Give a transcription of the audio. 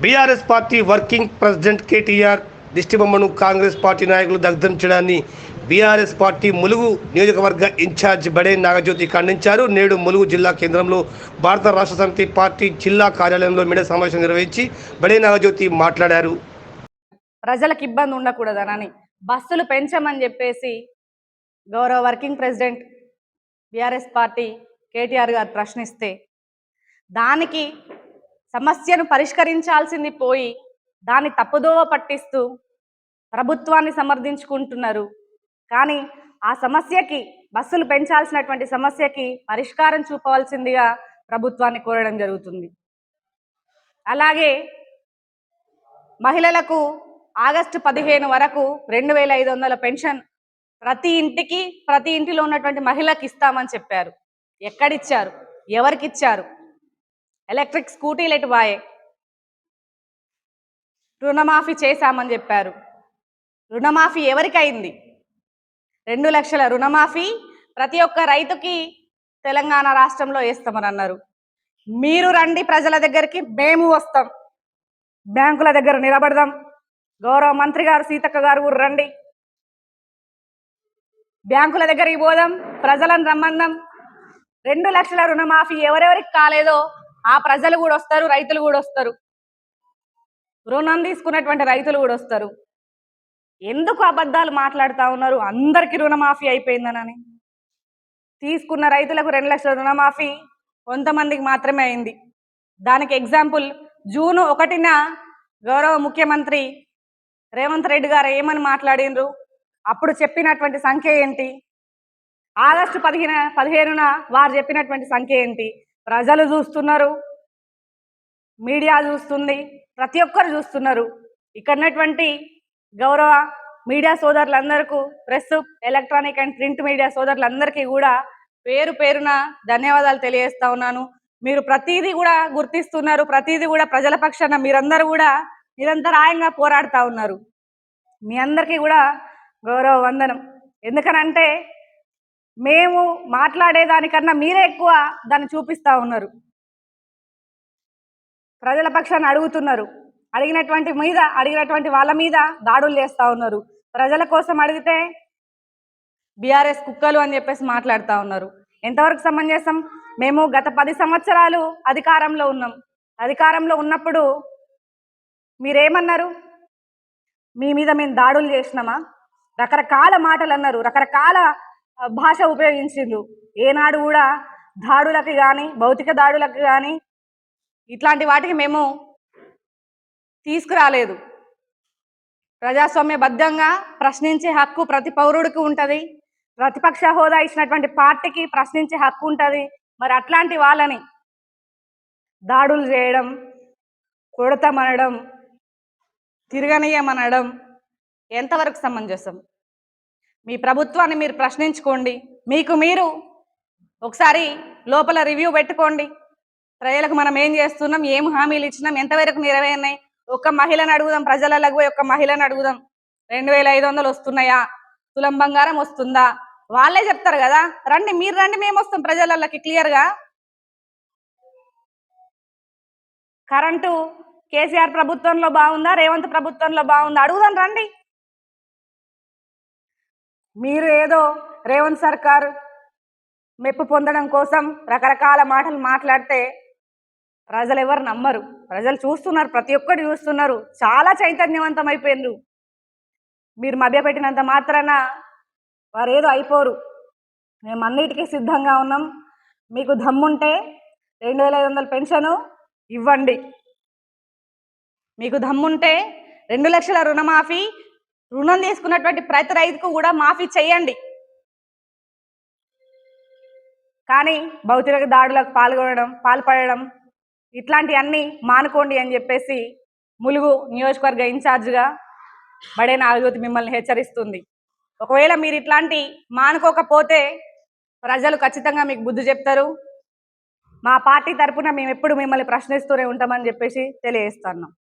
BRS party working president KTR దిష్టిబొమ్మను Congress party నాయకులు దగ్ధం చేయడాన్ని బీఆర్ఎస్ పార్టీ ములుగు నియోజకవర్గ ఇన్ఛార్జ్ బడే నాగజ్యోతి ఖండించారు. నేడు ములుగు జిల్లా కేంద్రంలో భారత రాష్ట్ర సమితి పార్టీ జిల్లా కార్యాలయంలో మీడియా సమావేశం నిర్వహించి బడే నాగజ్యోతి మాట్లాడారు. ప్రజలకు ఇబ్బంది ఉండకూడదనని బస్సులు పెంచమని చెప్పేసి గౌరవ working president BRS party KTR గారు ప్రశ్నిస్తే దానికి సమస్యను పరిష్కరించాల్సింది పోయి దాన్ని తప్పుదోవ పట్టిస్తూ ప్రభుత్వాన్ని సమర్థించుకుంటున్నారు. కానీ ఆ సమస్యకి బస్సులు పెంచాల్సినటువంటి సమస్యకి పరిష్కారం చూపవలసిందిగా ప్రభుత్వాన్ని కోరడం జరుగుతుంది. అలాగే మహిళలకు ఆగస్టు 15 వరకు 2500 పెన్షన్ ప్రతి ఇంటిలో ఉన్నటువంటి మహిళకి ఇస్తామని చెప్పారు. ఎక్కడిచ్చారు? ఎవరికి ఇచ్చారు? ఎలక్ట్రిక్ స్కూటీలు ఎటు బాయే? రుణమాఫీ చేశామని చెప్పారు. రుణమాఫీ ఎవరికైంది? 2 లక్షల రుణమాఫీ ప్రతి ఒక్క రైతుకి తెలంగాణ రాష్ట్రంలో వేస్తామని అన్నారు. మీరు రండి ప్రజల దగ్గరికి, మేము వస్తాం, బ్యాంకుల దగ్గర నిలబడదాం. గౌరవ మంత్రి గారు సీతక్క గారు కూడా రండి, బ్యాంకుల దగ్గరికి పోదాం, ప్రజలను రమ్మందాం. 2 లక్షల రుణమాఫీ ఎవరెవరికి కాలేదో ఆ ప్రజలు కూడా వస్తారు, రైతులు కూడా వస్తారు, రుణం తీసుకున్నటువంటి రైతులు కూడా వస్తారు. ఎందుకు అబద్ధాలు మాట్లాడుతూ ఉన్నారు? అందరికీ రుణమాఫీ అయిపోయిందనని. తీసుకున్న రైతులకు 2 లక్షల రుణమాఫీ కొంతమందికి మాత్రమే అయింది. దానికి ఎగ్జాంపుల్ జూన్ 1న గౌరవ ముఖ్యమంత్రి రేవంత్ రెడ్డి గారు ఏమని మాట్లాడినరు? అప్పుడు చెప్పినటువంటి సంఖ్య ఏంటి? ఆగస్టు 15న వారు చెప్పినటువంటి సంఖ్య ఏంటి? ప్రజలు చూస్తున్నారు, మీడియా చూస్తుంది, ప్రతి ఒక్కరు చూస్తున్నారు. ఇక్కడ ఉన్నటువంటి గౌరవ మీడియా సోదరులందరికీ, press, electronic and print media సోదరులందరికీ కూడా పేరు పేరున ధన్యవాదాలు తెలియజేస్తా ఉన్నాను. మీరు ప్రతిదీ కూడా గుర్తిస్తున్నారు, ప్రతిదీ కూడా ప్రజల పక్షాన మీరందరూ కూడా నిరంతరాయంగా పోరాడుతూ ఉన్నారు. మీ అందరికీ కూడా గౌరవ వందనం. ఎందుకనంటే మేము మాట్లాడేదానికన్నా మీరే ఎక్కువ దాన్ని చూపిస్తూ ఉన్నారు, ప్రజల పక్షాన్ని అడుగుతున్నారు, అడిగినటువంటి వాళ్ళ మీద దాడులు చేస్తూ ఉన్నారు. ప్రజల కోసం అడిగితే బీఆర్ఎస్ కుక్కలు అని చెప్పేసి మాట్లాడుతూ ఉన్నారు. ఎంతవరకు సమంజసం? మేము గత 10 సంవత్సరాలు అధికారంలో ఉన్నాం. అధికారంలో ఉన్నప్పుడు మీరేమన్నారు? మీ మీద మేము దాడులు చేసినామా? రకరకాల మాటలు అన్నారు, రకరకాల భాష ఉపయోగించిండ్రు. ఏనాడు కూడా దాడులకు కానీ, భౌతిక దాడులకు కానీ, ఇట్లాంటి వాటికి మేము తీసుకురాలేదు. ప్రజాస్వామ్యబద్ధంగా ప్రశ్నించే హక్కు ప్రతి పౌరుడికి ఉంటుంది. ప్రతిపక్ష హోదా ఇచ్చినటువంటి పార్టీకి ప్రశ్నించే హక్కు ఉంటుంది. మరి అట్లాంటి వాళ్ళని దాడులు చేయడం, కొడతామనడం, తిరగనీయమనడం ఎంతవరకు సమంజసం? మీ ప్రభుత్వాన్ని మీరు ప్రశ్నించుకోండి. మీకు మీరు ఒకసారి లోపల రివ్యూ పెట్టుకోండి. ప్రజలకు మనం ఏం చేస్తున్నాం, ఏం హామీలు ఇచ్చినాం, ఎంతవరకు నెరవేరినాయి? ఒక్క మహిళను అడుగుదాం, ప్రజలకు పోయి ఒక్క మహిళను అడుగుదాం, 2500 వస్తున్నాయా, తులం బంగారం వస్తుందా? వాళ్ళే చెప్తారు కదా. రండి, మీరు రండి, మేము వస్తాం ప్రజలకి క్లియర్గా. కరెంటు కేసీఆర్ ప్రభుత్వంలో బాగుందా, రేవంత్ ప్రభుత్వంలో బాగుందా? అడుగుదాం రండి. మీరు ఏదో రేవంత్ సర్కార్ మెప్పు పొందడం కోసం రకరకాల మాటలు మాట్లాడితే ప్రజలు ఎవరు నమ్మరు. ప్రజలు చూస్తున్నారు, ప్రతి ఒక్కటి చూస్తున్నారు, చాలా చైతన్యవంతం అయిపోయిండ్రు. మీరు మభ్యపెట్టినంత మాత్రాన వారు ఏదో అయిపోరు. మేము అన్నిటికీ సిద్ధంగా ఉన్నాం. మీకు దమ్ముంటే 2500 పెన్షను ఇవ్వండి. మీకు దమ్ముంటే 2 లక్షల రుణమాఫీ, రుణం తీసుకున్నటువంటి ప్రతి రైతుకు కూడా మాఫీ చేయండి. కానీ భౌతిక దాడులకు పాల్పడడం ఇట్లాంటివన్నీ మానుకోండి అని చెప్పేసి ములుగు నియోజకవర్గ ఇన్ఛార్జ్గా బడే నాగజ్యోతి మిమ్మల్ని హెచ్చరిస్తుంది. ఒకవేళ మీరు ఇట్లాంటి మానుకోకపోతే ప్రజలు ఖచ్చితంగా మీకు బుద్ధి చెప్తారు. మా పార్టీ తరఫున మేము ఎప్పుడు మిమ్మల్ని ప్రశ్నిస్తూనే ఉంటామని చెప్పేసి తెలియజేస్తున్నాం.